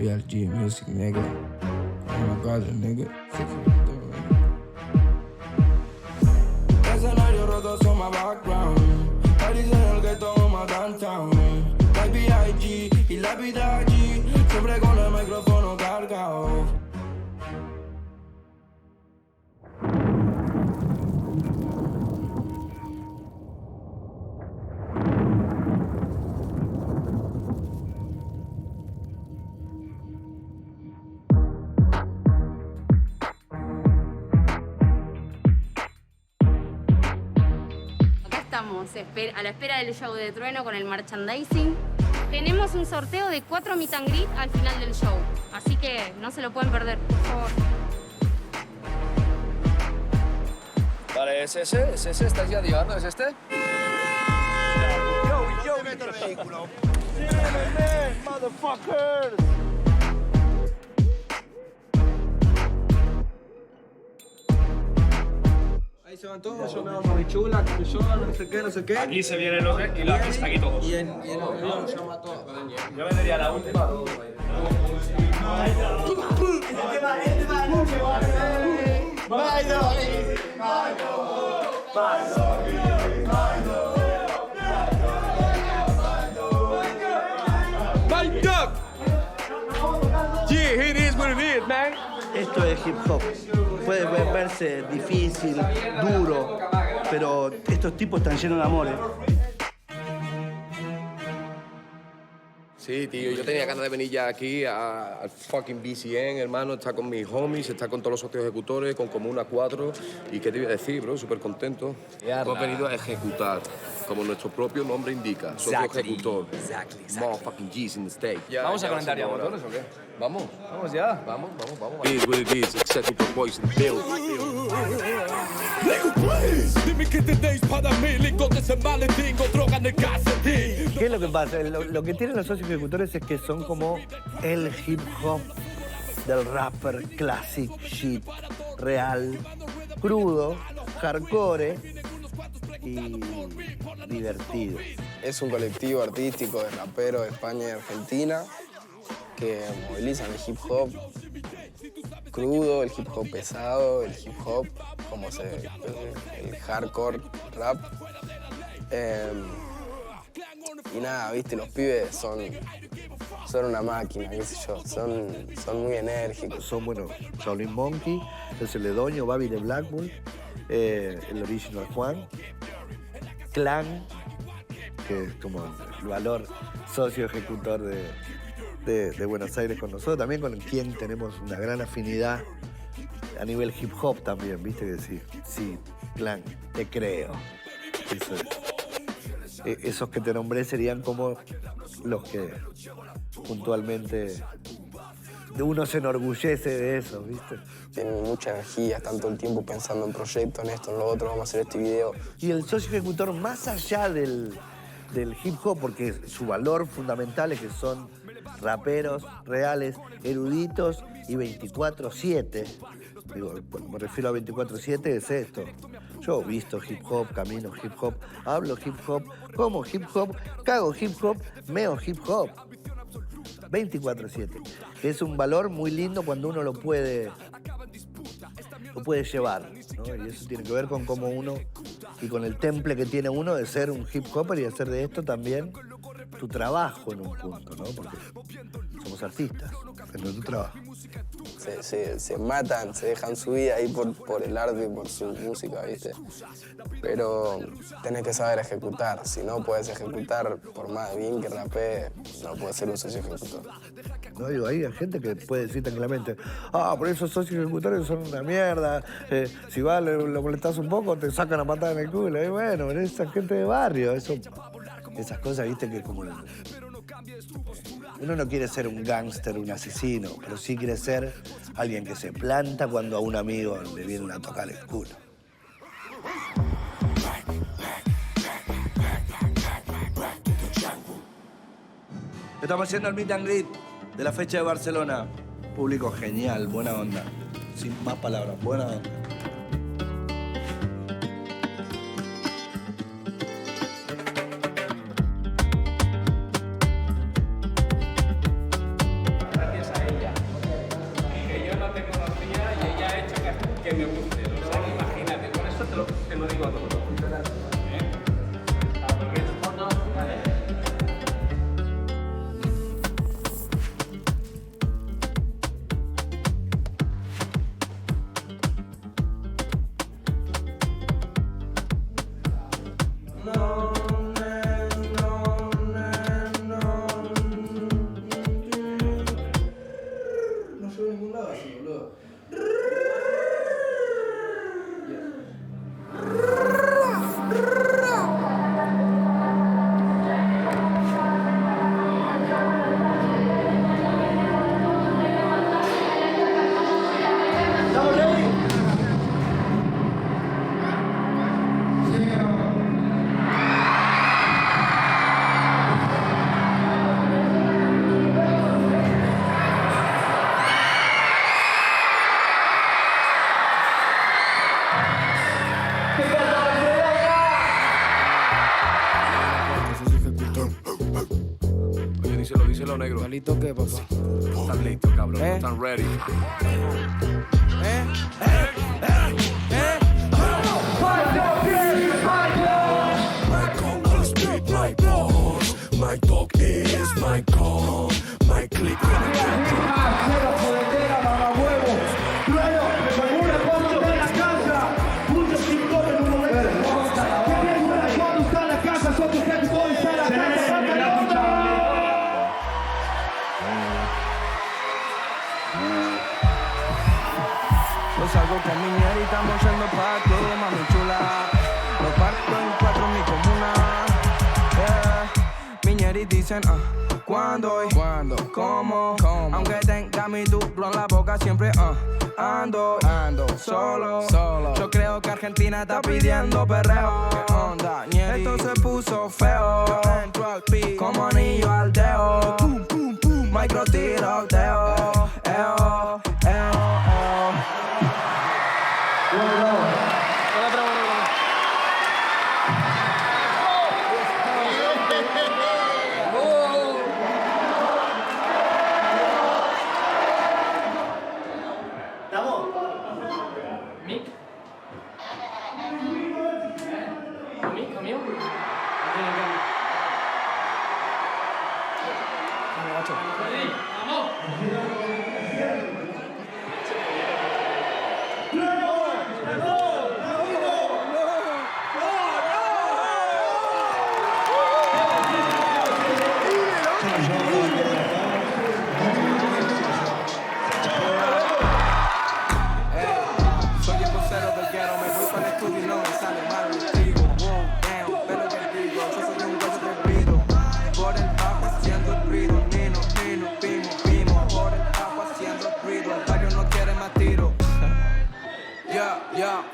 BLG Music, nigga. Oh my God, nigga. Escenario roto son my background. París en el ghetto, my downtown. Like B.I.G. y la vida allí. Siempre con el micrófono cargado. A la espera del show de Trueno con el merchandising. Tenemos un sorteo de 4 meet and greet al final del show, así que no se lo pueden perder, por favor. Vale, ¿es ese? ¿Es ese? ¿Estás ya llevando? ¿Es este? Yo meto el vehículo. ¡Motherfuckers! Ahí se van todos, yo me hago mi chula, que yo no sé qué. Aquí se viene los y la pista aquí todos. Y en el avión llama a todos. Yo vendería la última. Yeah, it is what it is, man. Esto es hip hop. Puede verse difícil, duro, pero estos tipos están llenos de amor, ¿eh? Sí, tío, yo tenía ganas de venir ya aquí al fucking BCN, hermano, está con mis homies, está con todos los socios ejecutores, con Comuna 4. ¿Y qué te iba a decir, bro? Súper contento. Hemos venido a ejecutar, como nuestro propio nombre indica, socio ejecutor. Exactly. Motherfucking G's in the state. ¿Vamos a calentar ya motores o qué? ¿Vamos? Vamos ya. Vamos. It is what it is, executor boys in the building. Dime que tenéis para mí, lingotes en maletín o droga en el calcetín. ¿Qué es lo que pasa? Lo que tienen los socios ejecutores es que son como el hip hop del rapper classic shit, real, crudo, hardcore y divertido. Es un colectivo artístico de raperos de España y Argentina que movilizan el hip hop crudo, el hip hop pesado, el hip hop, el hardcore rap. Y nada, viste, los pibes son una máquina, qué sé yo, son muy enérgicos. Son, bueno, Shaolin Monkey, el Celedoño, Babi de Blackbull, el Original Juan, Clan, que es como el valor socio ejecutor de Buenos Aires con nosotros, también con quien tenemos una gran afinidad a nivel hip hop también, viste que sí, Clan, te creo. Esos que te nombré serían como los que puntualmente uno se enorgullece de eso, ¿viste? Tienen mucha energía, están todo el tiempo pensando en proyectos, en esto, en lo otro, vamos a hacer este video. Y el socio ejecutor, más allá del hip hop, porque su valor fundamental es que son raperos reales, eruditos y 24/7. Digo, cuando me refiero a 24/7 es esto. Yo visto hip hop, camino hip hop, hablo hip hop, como hip hop, cago hip hop, meo hip hop. 24/7. Es un valor muy lindo cuando uno lo puede llevar, ¿no? Y eso tiene que ver con cómo uno y con el temple que tiene uno de ser un hip hopper y hacer de esto también tu trabajo en un punto, ¿no? Porque somos artistas, es nuestro trabajo. Se matan, se dejan su vida ahí por el arte y por su música, ¿viste? Pero tenés que saber ejecutar. Si no puedes ejecutar, por más bien que rapees, no puedes ser un socio ejecutor. No, digo, hay gente que puede decir tranquilamente, por esos socios ejecutores son una mierda, si vas, lo molestás un poco, te sacan a patada en el culo. Y bueno, pero esa gente de barrio, esas cosas, viste, que como... Uno no quiere ser un gángster, un asesino, pero sí quiere ser alguien que se planta cuando a un amigo le vienen a tocar el culo. Estamos haciendo el meet and greet de la fecha de Barcelona. Público genial, buena onda. Sin más palabras, buena onda. Díselo, negro. ¿Estás listo qué, papá? Están listos, cabrón. Están ready. My dog is my gun. My click. Yo salgo con mi ñera y estamos yendo pa' todo, mami chula. Lo parto en 4 en mi comuna. Mi ñera y dicen, ¿cuándo? ¿Cuándo? ¿Cómo? Aunque tenga mi duro en la boca, siempre ando solo. Yo creo que Argentina está pidiendo perreo. ¿Qué onda, ñeri? Esto se puso feo. Entro al pi como anillo al dedo. Micro tiroteo.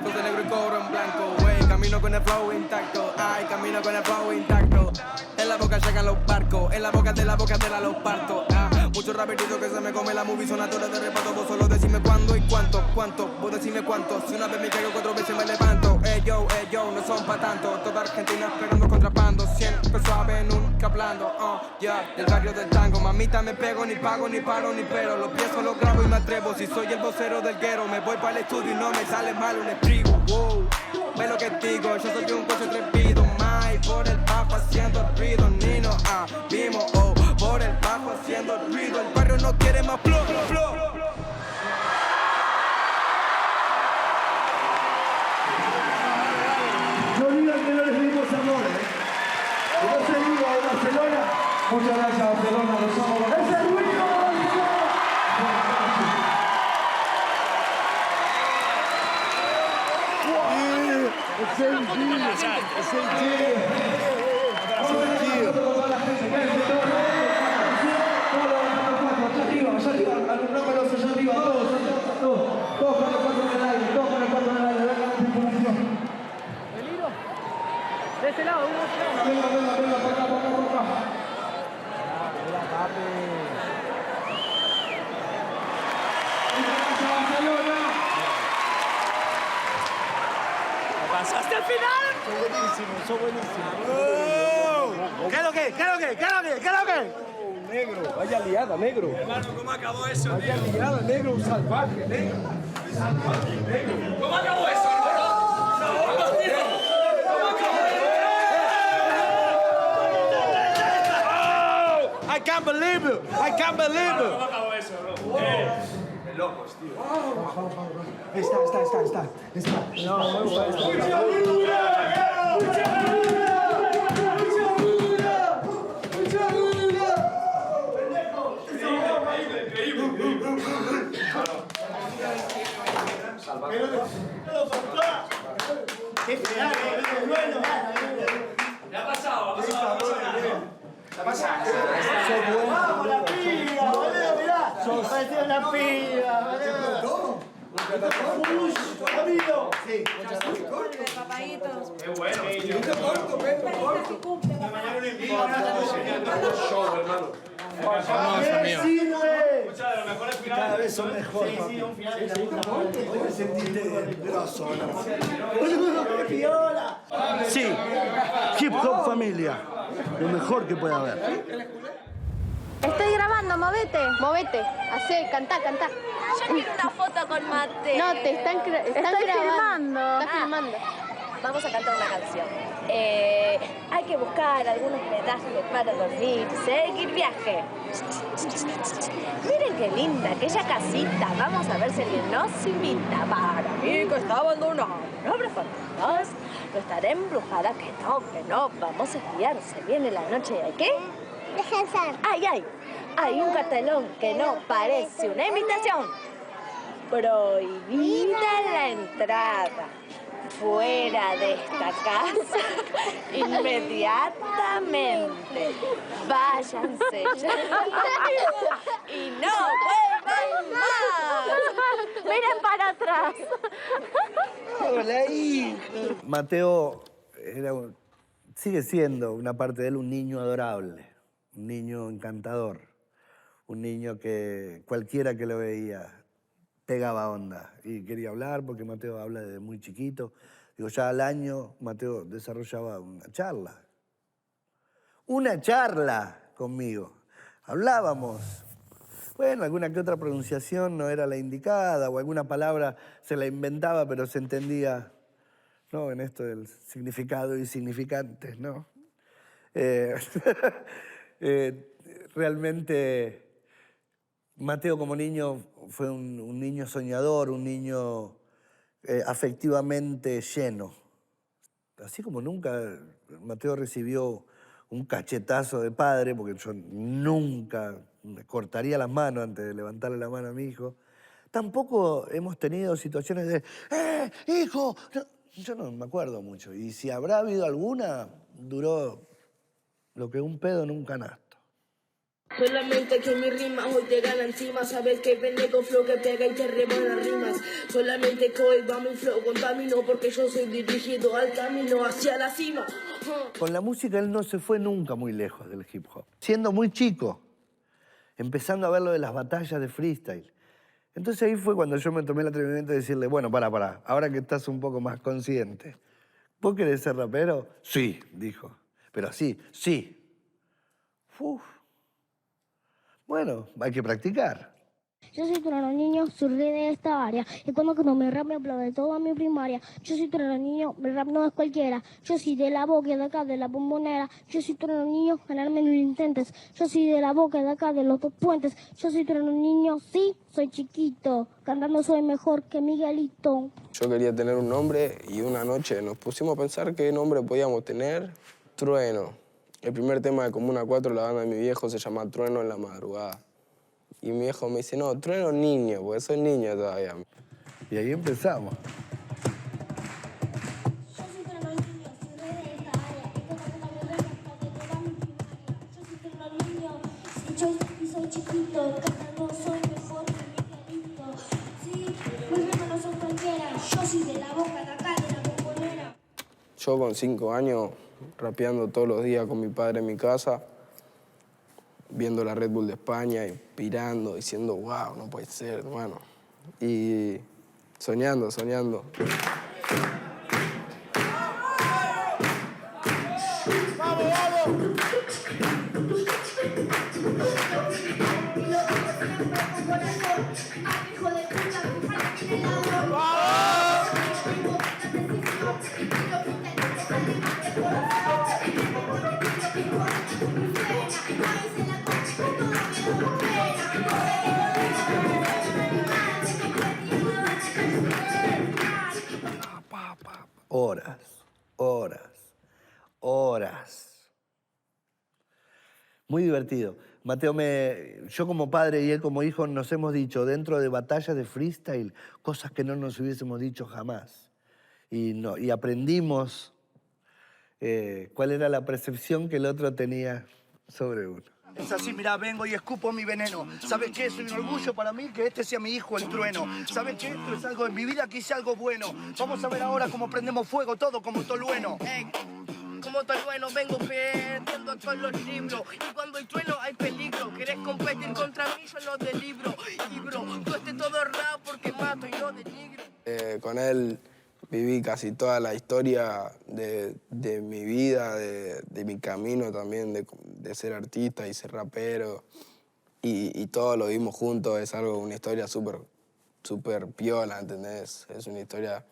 Todo negro y cobro en blanco, wey. Camino con el flow intacto, ay, camino con el flow intacto. En la boca llegan los barcos, en la boca de la los parto. Muchos raperitos que se me come la movie son actores de reparto. Vos solo decime cuándo y cuánto, vos decime cuánto. Si una vez me caigo 4 veces me levanto. Yo, no son pa' tanto. Toda Argentina esperando contrapando. Siempre suave, nunca hablando. Del barrio del tango, mamita me pego, ni pago, ni paro, ni pero. Los pies solo grabo y me atrevo. Si soy el vocero del guero, me voy para el estudio y no me sale mal un estribo. Wow, ve lo que digo, yo soy un coche atrevido. Mai, por el bajo haciendo ruido. Nino, vimos, por el bajo haciendo ruido. El barrio no quiere más flow. No digan que no les dimos amor, Yo seguido a Barcelona. Muchas gracias, Barcelona. Los somos. ¡Es el ruido! Es el de ese lado, uno de ese lado. Venga, para acá. ¡Pasaste al final! Son buenísimos. ¿Qué es lo que? Negro, vaya liada, negro. Hermano, ¿cómo acabó eso, vaya liada, negro, un salvaje, negro. ¿Cómo acabó eso, hermano? can't believe it. I can't believe it. ¿Cómo acabó eso, bro? Locos, tío. Está. No, muy bueno. ¡Qué final! ¿Qué ha pasado? ¿Qué ha pasado? ¡Vamos, la piba, boludo! Mirá. Parecía una piba, boludo. ¿Amigo? Sí. Papaditos. ¡Qué bueno! Mañana un envío. Un show, hermano. Escucha, de los mejores finales. Cada vez son mejores. Sí, un final. Hoy me sentiste grosso, ¿no? ¡Qué piola! Sí, hip hop familia. Lo mejor que puede haber. Estoy grabando, movete, hacé, cantá. Yo quiero una foto con Mateo. No, te están filmando. Estás filmando. Vamos a cantar una canción. Hay que buscar algunos pedajes para dormir, seguir viaje. Miren qué linda aquella casita. Vamos a ver si alguien nos invita. Para mí que está abandonada. No habrá fantasmas. No estará embrujada. Que no. Vamos a espiar. Se viene la noche. ¿Hay qué? Descansar. Hay un cartelón que no parece una invitación. Prohibida la entrada. Fuera de esta casa, inmediatamente. Váyanse ya. Y no vuelvan más. Miren para atrás. Mateo sigue siendo una parte de él un niño adorable, un niño encantador, un niño que cualquiera que lo veía pegaba onda y quería hablar, porque Mateo habla desde muy chiquito. Digo, ya al año Mateo desarrollaba una charla conmigo. Hablábamos. Bueno, alguna que otra pronunciación no era la indicada, o alguna palabra se la inventaba, pero se entendía, ¿no? En esto del significado y significantes, ¿no? Realmente Mateo como niño fue un niño soñador, un niño afectivamente lleno. Así como nunca Mateo recibió un cachetazo de padre, porque yo nunca me cortaría las manos antes de levantarle la mano a mi hijo, tampoco hemos tenido situaciones de hijo! No, yo no me acuerdo mucho. Y si habrá habido alguna, duró lo que un pedo en un canasto. Solamente que mi rima hoy te gana encima. Sabes que vende con flow que pega y te rebana rimas. Solamente que hoy va mi flow con camino, porque yo soy dirigido al camino hacia la cima. Con la música él no se fue nunca muy lejos del hip hop. Siendo muy chico, empezando a ver lo de las batallas de freestyle. Entonces ahí fue cuando yo me tomé el atrevimiento de decirle, bueno, para, ahora que estás un poco más consciente, ¿vos querés ser rapero? Sí, dijo. Pero sí. Uf. Bueno, hay que practicar. Yo soy Trueno Niño, soy rey de esta área. Y cuando mi rap me aplaude toda mi primaria. Yo soy Trueno Niño, mi rap no es cualquiera. Yo soy de la boca de acá, de la bombonera. Yo soy Trueno Niño, ganarme no lo intentes. Yo soy de la boca de acá, de los dos puentes. Yo soy Trueno Niño, sí, soy chiquito. Cantando soy mejor que Miguelito. Yo quería tener un nombre y una noche nos pusimos a pensar qué nombre podíamos tener. Trueno. El primer tema de Comuna 4, la banda de mi viejo, se llama Trueno en la madrugada. Y mi viejo me dice, no, Trueno niño, porque soy niño todavía. Y ahí empezamos. Yo soy Trueno Niño, soy rey de esta área. Y cuando mi rap me aplaude toda mi primaria. Yo soy Trueno Niño, soy chiquito. Cantando soy mejor que Miguelito. Sí, mis rimas no son cualquiera. Yo soy de la boca de acá, de la bombonera. Yo con 5 años, rapeando todos los días con mi padre en mi casa, viendo la Red Bull de España, inspirando, diciendo, wow, no puede ser, hermano. Y soñando. horas, horas, horas. Muy divertido. Mateo, yo como padre y él como hijo nos hemos dicho dentro de batallas de freestyle cosas que no nos hubiésemos dicho jamás. Y aprendimos cuál era la percepción que el otro tenía sobre uno. Es así, mirá, vengo y escupo mi veneno. ¿Sabes qué? Soy un orgullo para mí que este sea mi hijo, el trueno. ¿Sabes qué? Esto es algo en mi vida que hice algo bueno. Vamos a ver ahora cómo prendemos fuego todo como Tolueno. Como Tolueno vengo perdiendo todos los libros. Y cuando hay trueno hay peligro. ¿Querés competir contra mí? Yo no delibro. Y bro, tú estés todo raro porque mato y no denigro. Con él viví casi toda la historia de mi vida, de mi camino también, de ser artista y ser rapero. Y todo lo vimos juntos, es una historia súper piola, ¿entendés? Es una historia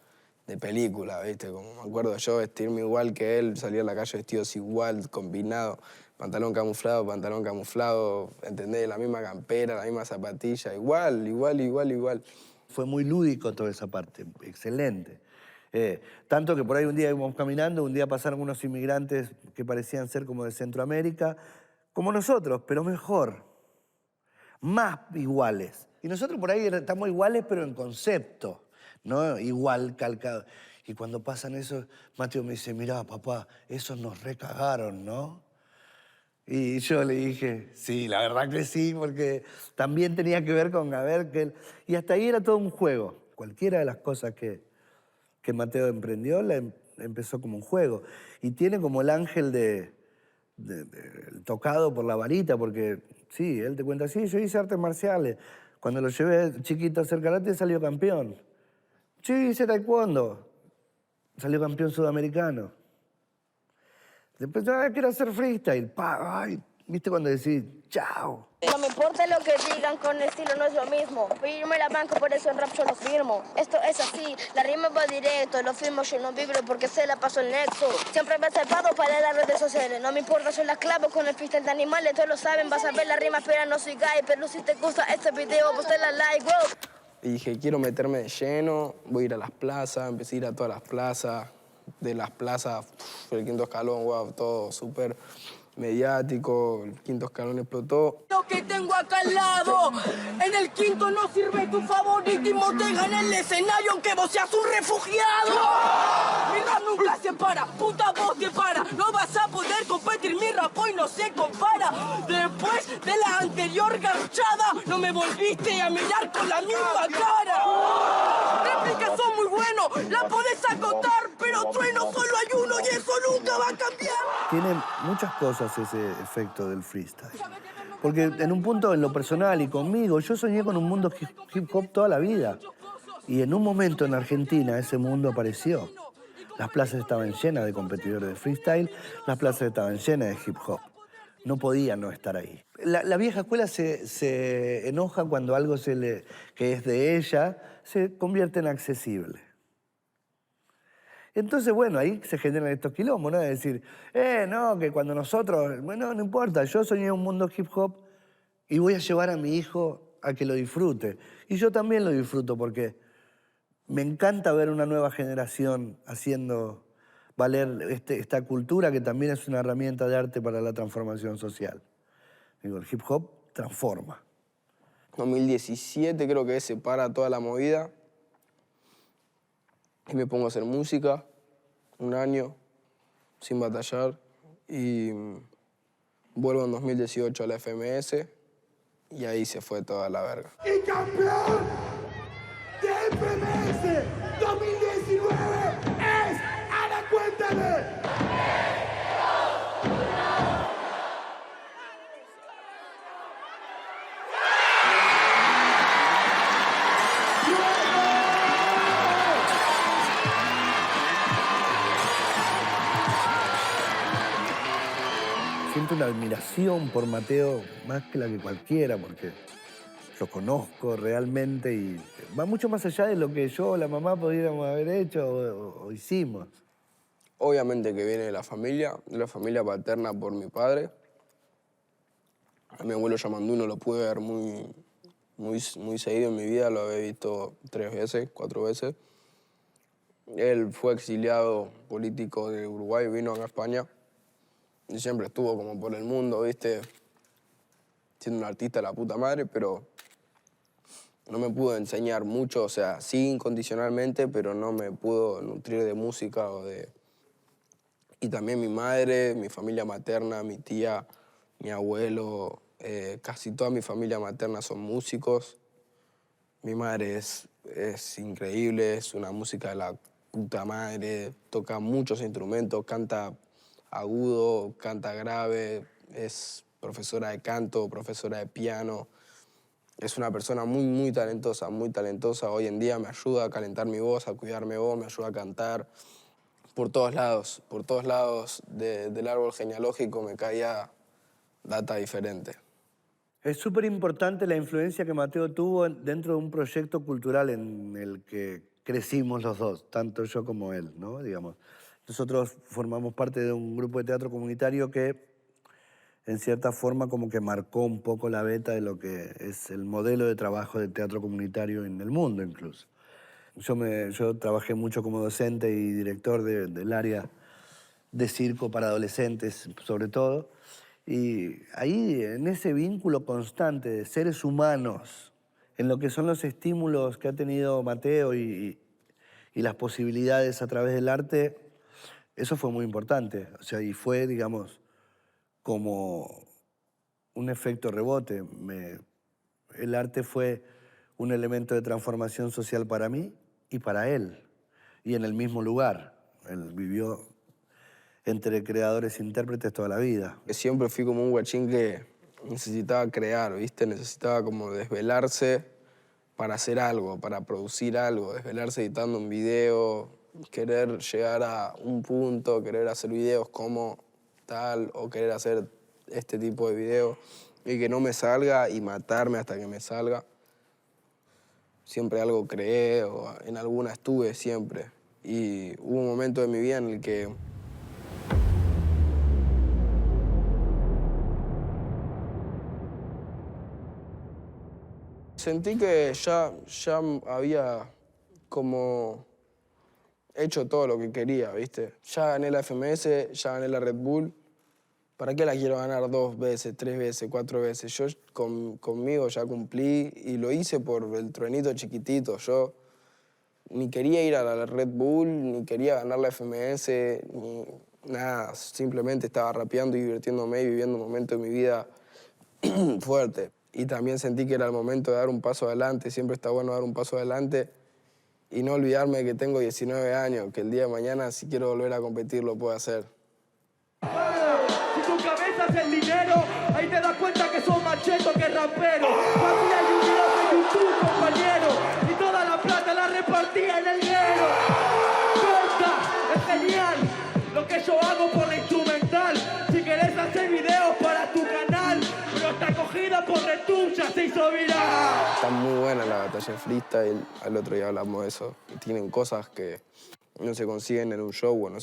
de película, ¿viste? Como me acuerdo yo vestirme igual que él, salir a la calle vestidos igual, combinado, pantalón camuflado, ¿entendés? La misma campera, la misma zapatilla, igual. Fue muy lúdico toda esa parte, excelente. Tanto que por ahí un día íbamos caminando, un día pasaron unos inmigrantes que parecían ser como de Centroamérica, como nosotros, pero mejor, más iguales. Y nosotros por ahí estamos iguales, pero en concepto, ¿no? Igual, calcado. Y cuando pasan eso, Mateo me dice, mirá, papá, esos nos recagaron, ¿no? Y yo le dije, sí, la verdad que sí, porque también tenía que ver con y hasta ahí era todo un juego. Cualquiera de las cosas que Mateo emprendió, empezó como un juego. Y tiene como el ángel tocado por la varita, porque sí, él te cuenta, sí, yo hice artes marciales. Cuando lo llevé chiquito a hacer karate, salió campeón. Sí, hice taekwondo. Salió campeón sudamericano. Después, quiero hacer freestyle. Ay, ¿viste cuando decís, chao? No me importa lo que digan, con estilo no es lo mismo. Yo me la banco, por eso en rap yo lo firmo. Esto es así, la rima va directo, lo firmo, yo no vibro porque se la paso el nexo. Siempre me he salvado para las redes sociales. No me importa, soy la esclavo con el freestyle de animales. Todos lo saben, vas a ver la rima, pero no soy gay. Pero si te gusta este video, pues te la like, wow. Y dije, quiero meterme de lleno, voy a ir a las plazas, empecé a ir a todas las plazas. De las plazas, el quinto escalón, wow, todo súper mediático, el quinto escalón explotó. Lo que tengo acá al lado, en el quinto no sirve tu favoritismo, te gana el escenario aunque vos seas un refugiado. Mi rap nunca se para, puta voz te para, no vas a poder competir, mi rap hoy no se compara. Después de la anterior garchada, no me volviste a mirar con la misma cara. Réplicas son muy buenos, la podés acotar, pero trueno solo hay uno y eso nunca va a cambiar. Tiene muchas cosas ese efecto del freestyle. Porque en un punto, en lo personal y conmigo, yo soñé con un mundo hip hop toda la vida. Y en un momento en Argentina ese mundo apareció. Las plazas estaban llenas de competidores de freestyle, las plazas estaban llenas de hip hop. No podía no estar ahí. La vieja escuela se enoja cuando algo que es de ella se convierte en accesible. Entonces, bueno, ahí se generan estos quilombos, ¿no? Es decir, no, que cuando nosotros... Bueno, no importa, yo soñé un mundo hip hop y voy a llevar a mi hijo a que lo disfrute. Y yo también lo disfruto porque me encanta ver una nueva generación haciendo valer esta cultura que también es una herramienta de arte para la transformación social. Digo, el hip hop transforma. 2017 creo que se para toda la movida. Y me pongo a hacer música, un año, sin batallar. Y vuelvo en 2018 a la FMS y ahí se fue toda la verga. ¡Y campeón de FMS 2019 es Ana Cuéntame! Siento una admiración por Mateo más que la que cualquiera, porque lo conozco realmente y va mucho más allá de lo que yo o la mamá pudiéramos haber hecho o hicimos. Obviamente que viene de la familia paterna por mi padre. A mi abuelo Yamanduno lo pude ver muy seguido en mi vida, lo había visto 3 veces, 4 veces. Él fue exiliado político de Uruguay, vino acá a España y siempre estuvo como por el mundo, ¿viste? Siendo un artista de la puta madre, pero no me pudo enseñar mucho, o sea, sí incondicionalmente, pero no me pudo nutrir de música o de... Y también mi madre, mi familia materna, mi tía, mi abuelo, casi toda mi familia materna son músicos. Mi madre es increíble, es una música de la puta madre, toca muchos instrumentos, canta agudo, canta grave, es profesora de canto, profesora de piano. Es una persona muy, muy talentosa, muy talentosa. Hoy en día me ayuda a calentar mi voz, a cuidar mi voz, me ayuda a cantar. Por todos lados del árbol genealógico me caía data diferente. Es súper importante la influencia que Mateo tuvo dentro de un proyecto cultural en el que crecimos los dos, tanto yo como él, ¿no? Digamos. Nosotros formamos parte de un grupo de teatro comunitario que, en cierta forma, como que marcó un poco la beta de lo que es el modelo de trabajo de teatro comunitario en el mundo, incluso. Yo trabajé mucho como docente y director del área de circo para adolescentes, sobre todo. Y ahí, en ese vínculo constante de seres humanos, en lo que son los estímulos que ha tenido Mateo y las posibilidades a través del arte, eso fue muy importante. O sea, y fue, digamos, como un efecto rebote. El arte fue un elemento de transformación social para mí y para él, y en el mismo lugar. Él vivió entre creadores e intérpretes toda la vida. Siempre fui como un guachín que necesitaba crear, ¿viste? Necesitaba como desvelarse para hacer algo, para producir algo, desvelarse editando un video, querer llegar a un punto, querer hacer videos como tal, o querer hacer este tipo de videos y que no me salga y matarme hasta que me salga. Siempre algo creé o en alguna estuve siempre. Y hubo un momento de mi vida en el que sentí que ya había como hecho todo lo que quería, ¿viste? Ya gané la FMS, ya gané la Red Bull. ¿Para qué la quiero ganar 2 veces, 3 veces, 4 veces? Yo conmigo ya cumplí y lo hice por el truenito chiquitito. Yo ni quería ir a la Red Bull, ni quería ganar la FMS, ni nada. Simplemente estaba rapeando y divirtiéndome y viviendo un momento de mi vida fuerte. Y también sentí que era el momento de dar un paso adelante. Siempre está bueno dar un paso adelante y no olvidarme que tengo 19 años, que el día de mañana, si quiero volver a competir, lo puedo hacer. Si tu cabeza es el dinero, ahí te das cuenta que sos más cheto que rapero. Hacía un video de YouTube, compañero, y toda la plata la repartía en el dinero. Corta, es genial lo que yo hago por la instrumental. Si querés hacer videos para tu canal, pero está cogida por retucha, se hizo viral. Está muy buena la batalla de freestyle, al otro día hablamos de eso. Tienen cosas que no se consiguen en un show o no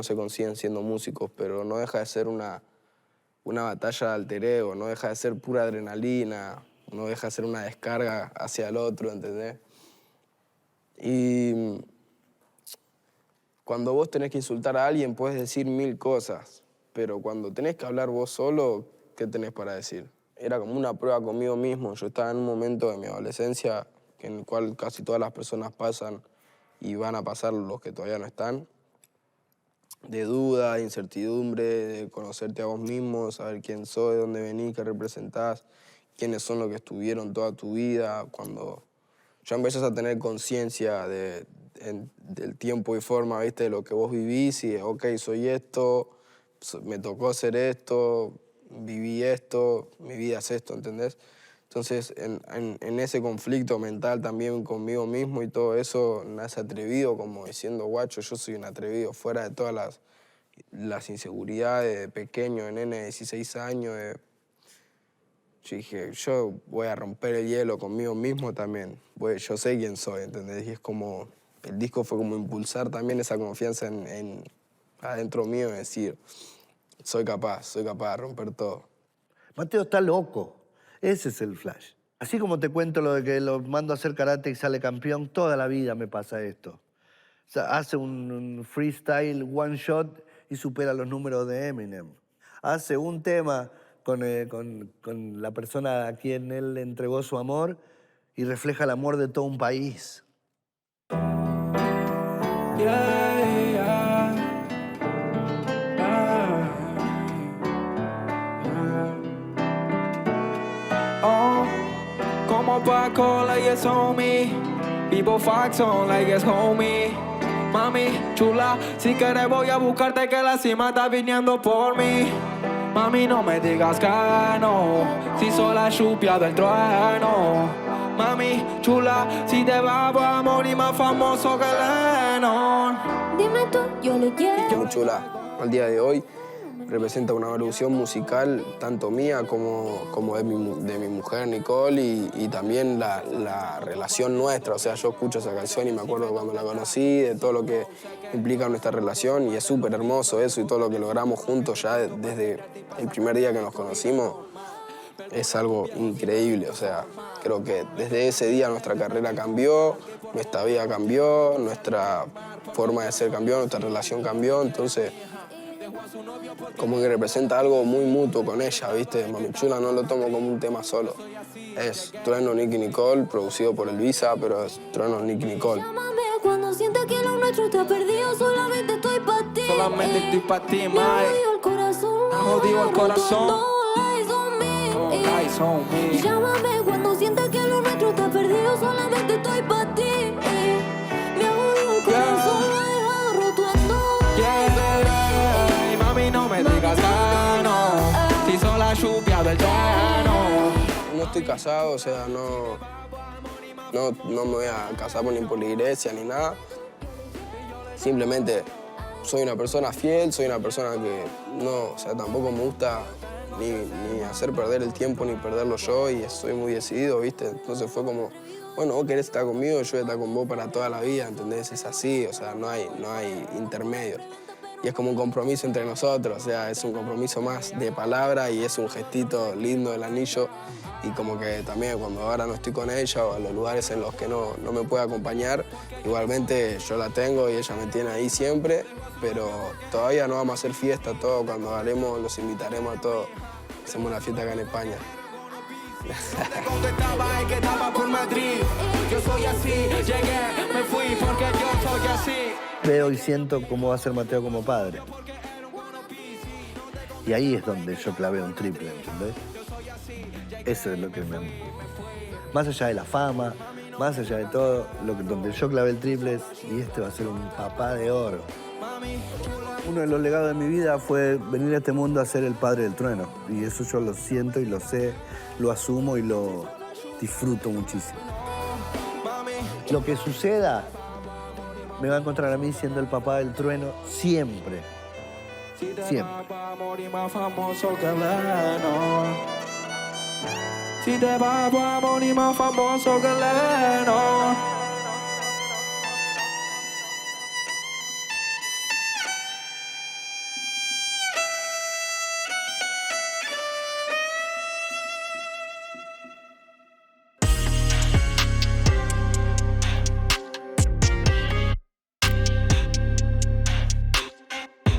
se consiguen siendo músicos, pero no deja de ser una batalla de alter ego, no deja de ser pura adrenalina, no deja de ser una descarga hacia el otro, ¿entendés? Y cuando vos tenés que insultar a alguien puedes decir 1000 cosas, pero cuando tenés que hablar vos solo, ¿qué tenés para decir? Era como una prueba conmigo mismo. Yo estaba en un momento de mi adolescencia en el cual casi todas las personas pasan y van a pasar los que todavía no están, de duda, de incertidumbre, de conocerte a vos mismo, saber quién sos, de dónde venís, qué representás, quiénes son los que estuvieron toda tu vida. Cuando ya empezás a tener conciencia del tiempo y forma, ¿viste? De lo que vos vivís y, ok, soy esto, me tocó hacer esto, viví esto, mi vida es esto, ¿entendés? Entonces, en ese conflicto mental también conmigo mismo y todo eso, nace atrevido, como diciendo, guacho, yo soy un atrevido, fuera de todas las inseguridades de pequeño, de nene de 16 años. Yo dije, yo voy a romper el hielo conmigo mismo también. Yo sé quién soy, ¿entendés? Y es como, el disco fue como impulsar también esa confianza adentro mío, de decir, soy capaz de romper todo. Mateo está loco. Ese es el flash. Así como te cuento lo de que lo mando a hacer karate y sale campeón, toda la vida me pasa esto. sea, hace un freestyle one shot y supera los números de Eminem. Hace un tema con la persona a quien él le entregó su amor y refleja el amor de todo un país. Como Paco, like it's homie. Vivo Faxon, like it's homie. Mami, chula, si quieres voy a buscarte que la cima está viniendo por mí. Mami, no me digas que no, si soy la chupia del trueno. Mami, chula, si te vas a morir más famoso que Lennon. Dime tú, yo le quiero. Muy chula, al día de hoy representa una evolución musical tanto mía como de mi mujer Nicole y también la relación nuestra. O sea, yo escucho esa canción y me acuerdo cuando la conocí, de todo lo que implica nuestra relación y es súper hermoso eso y todo lo que logramos juntos ya desde el primer día que nos conocimos es algo increíble. O sea, creo que desde ese día nuestra carrera cambió, nuestra vida cambió, nuestra forma de ser cambió, nuestra relación cambió, entonces como que representa algo muy mutuo con ella, ¿viste? Mami Chula no lo tomo como un tema solo. Es Trueno, Nicky Nicole, producido por Elvisa, pero es Trueno, Nicky Nicole. Llámame cuando sientas que lo nuestro está perdido, solamente estoy para ti. Solamente estoy para ti, mae. Me ha jodido el corazón. Me ha jodido el corazón. All eyes on me. All eyes on me. Llámame cuando sientas que lo nuestro está perdido, solamente estoy para ti. Me ha jodido el corazón, lo he dejado roto en dos. Mami, no me digas que no, si soy la chupia del trueno. No estoy casado, o sea, no me voy a casar ni por la iglesia ni nada. Simplemente soy una persona fiel, soy una persona que no, o sea, tampoco me gusta ni hacer perder el tiempo ni perderlo yo y soy muy decidido, ¿viste? Entonces fue como, bueno, vos querés estar conmigo, yo voy a estar con vos para toda la vida, ¿entendés? Es así, o sea, no hay intermedios. Y es como un compromiso entre nosotros, o sea, es un compromiso más de palabra y es un gestito lindo del anillo. Y como que también cuando ahora no estoy con ella o en los lugares en los que no me puede acompañar, igualmente yo la tengo y ella me tiene ahí siempre, pero todavía no vamos a hacer fiesta, todo, cuando haremos los invitaremos a todos. Hacemos una fiesta acá en España. Que estaba por Madrid, yo soy así, llegué, me fui porque yo soy así. Veo y siento cómo va a ser Mateo como padre. Y ahí es donde yo clavé un triple, ¿entendés? Eso es lo que me... Más allá de la fama, más allá de todo, donde yo clavé el triple es, y este va a ser un papá de oro. Uno de los legados de mi vida fue venir a este mundo a ser el padre del trueno. Y eso yo lo siento y lo sé, lo asumo y lo disfruto muchísimo. Lo que suceda me va a encontrar a mí siendo el papá del trueno siempre. Siempre. Si te vas a morir más famoso que Lennon.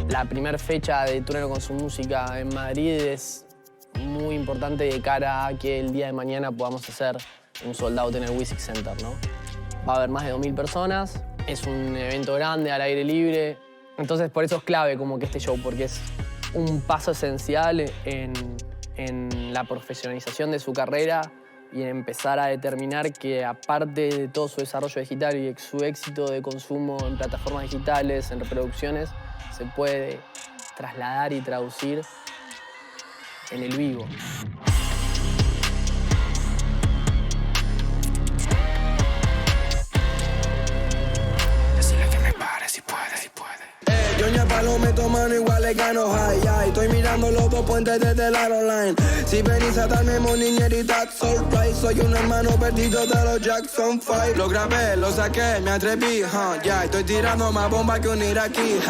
La primera fecha de Trueno con su música en Madrid es muy importante de cara a que el día de mañana podamos hacer un sold out en el Wisic Center, ¿no? Va a haber más de 2000 personas, es un evento grande, al aire libre. Entonces por eso es clave como que este show, porque es un paso esencial en la profesionalización de su carrera y en empezar a determinar que aparte de todo su desarrollo digital y su éxito de consumo en plataformas digitales, en reproducciones, se puede trasladar y traducir en el vivo. Decirle que me pare si puede, si puede. Yo ni a palo meto mano, igual le gano high, ay. Estoy mirando los dos puentes desde la online. Si venís a darme money, that's alright. Soy un hermano perdido de los Jackson 5. Lo grabé, lo saqué, me atreví, ya. Estoy tirando más bomba que un iraquí,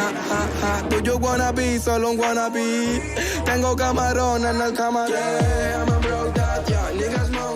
Do you wanna be, solo un wannabe. Tengo camarón en el camarón. Yeah, I'm a broke dad, yeah. Niggas know